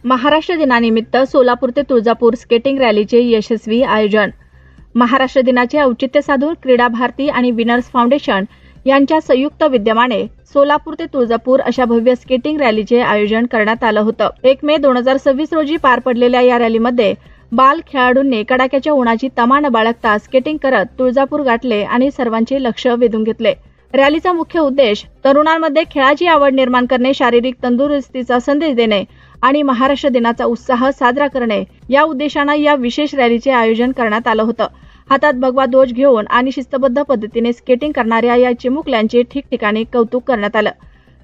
महाराष्ट्र दिनानिमित्त सोलापूर ते तुळजापूर स्केटिंग रॅलीचे यशस्वी आयोजन। महाराष्ट्र दिनाचे औचित्य साधून क्रीडा भारती आणि विनर्स फाउंडेशन यांच्या संयुक्त विद्यमाने सोलापूर ते तुळजापूर अशा भव्य स्केटिंग रॅलीचे आयोजन करण्यात आलं होतं। 1 मे 2026 रोजी पार पडलेल्या या रॅलीमध्ये बाल खेळाडूंनी कडाक्याच्या उन्हाची तमा न बाळगता स्केटिंग करत तुळजापूर गाठले आणि सर्वांचे लक्ष वेधून घेतले। रॅलीचा मुख्य उद्देश तरुणांमध्ये खेळाची आवड निर्माण करणे, शारीरिक तंदुरुस्तीचा संदेश देणे आणि महाराष्ट्र दिनाचा उत्साह साजरा करणे या उद्देशाने या विशेष रॅलीचे आयोजन करण्यात आलं होतं। हातात भगवा ध्वज घेऊन आणि शिस्तबद्ध पद्धतीने स्केटिंग करणाऱ्या या चिमुकल्यांचे ठिकठिकाणी कौतुक करण्यात आलं।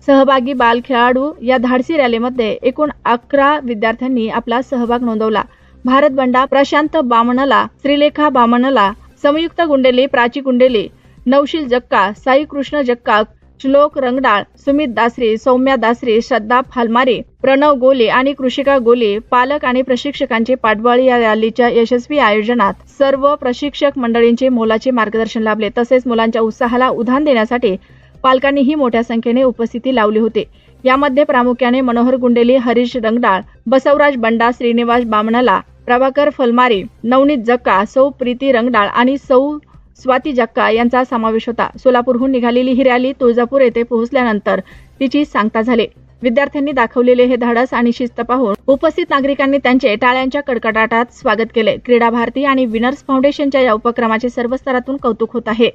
सहभागी बाल खेळाडू या धाडसी रॅलीमध्ये एकूण 11 विद्यार्थ्यांनी आपला सहभाग नोंदवला। भारत बंडा, प्रशांत बामणला, श्रीलेखा बामणला, संयुक्त गुंडेली, प्राची गुंडेली, नवशील जक्का, साई कृष्ण जक्का, श्लोक रंगडाळ, सुमित दासरी, सौम्या दासरी, श्रद्धा फालमारी, प्रणव गोले आणि कृषिका गोले, पालक आणि प्रशिक्षकांचे पाठबळ या रॅलीच्या यशस्वी आयोजनात सर्व प्रशिक्षक मंडळींचे मोलाचे मार्गदर्शन लाभले। तसेच मुलांच्या उत्साहाला उधाण देण्यासाठी पालकांनीही मोठ्या संख्येने उपस्थिती लावली होती। यामध्ये प्रामुख्याने मनोहर गुंडेली, हरीश रंगडाळ, बसवराज बंडा, श्रीनिवास बामणला, प्रभाकर फलमारी, नवनीत जक्का, सौ प्रीती रंगडाळ आणि सौ स्वाती जक्का यांचा समावेश होता। सोलापूरहून निघालेली ही रॅली तुळजापूर येथे पोहोचल्यानंतर तिची सांगता झाली। विद्यार्थ्यांनी दाखवलेले हे धाडस आणि शिस्त पाहून उपस्थित नागरिकांनी त्यांचे टाळ्यांच्या कडकडाटात स्वागत केले। क्रीडा भारती आणि विनर्स फाउंडेशनच्या या उपक्रमाचे सर्व स्तरातून कौतुक होत आहे।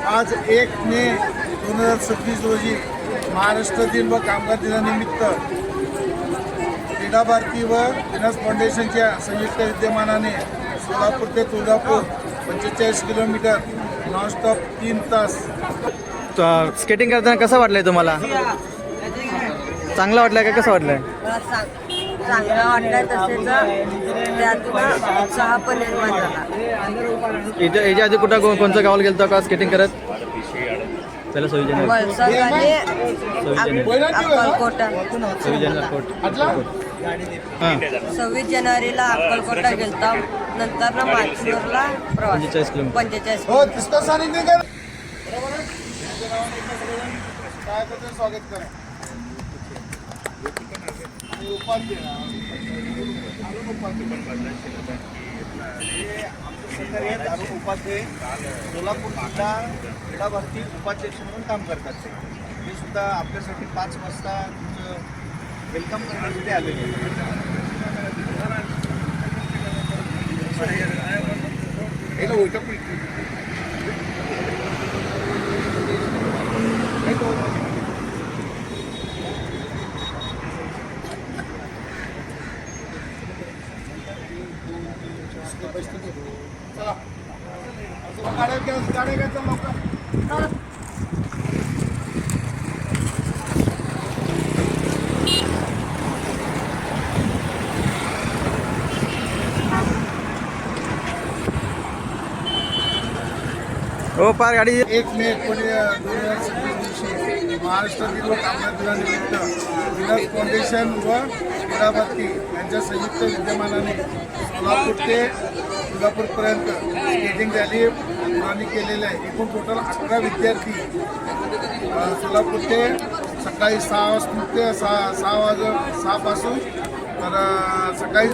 आज 1 मे 2026 रोजी महाराष्ट्र दिन व कामगार दिनानिमित्त क्रीडा भारती व विनर्स फाउंडेशनच्या संयुक्त विद्यमानाने सोलापूर ते तुळजापूर 45 किलोमीटर नॉनस्टॉप 3 तास स्केटिंग करताना कसं वाटलंय तुम्हाला? चांगलं वाटलंय का कसं वाटलंय? चांगलं वाटलं, तसेच त्यातून उत्साह पण निर्माण झाला। याच्या आधी कुठं कोणतं गावाला गेलतो का स्केटिंग करत? त्याला वलसड आणि अक्कलकोटा। 26 जानेवारीला अक्कलकोटा गेलता, नंतर माचूरला प्रवास 45 स्वागत करा। सोलापूर जिल्हा क्रीडा भारती उपाध्यक्ष म्हणून काम करतात। ते सुद्धा आपल्यासाठी 5 वाजता वेलकम करण्यासाठी आलेले चला गाड्या घ्यायचं लवकर। हो पार गाडी। 1 मे 2026 दिवशी महाराष्ट्र दिन व कामगार दिनानिमित्त विनर्स फाउंडेशन व क्रीडा भारती यांच्या संयुक्त विद्यमानाने सोलापूर ते तुळजापूरपर्यंत स्केटिंग रॅली मुलांनी केलेल्या आहे। एकूण टोटल 11 विद्यार्थी सोलापूर ते सकाळी 6 पासून तर सकाळी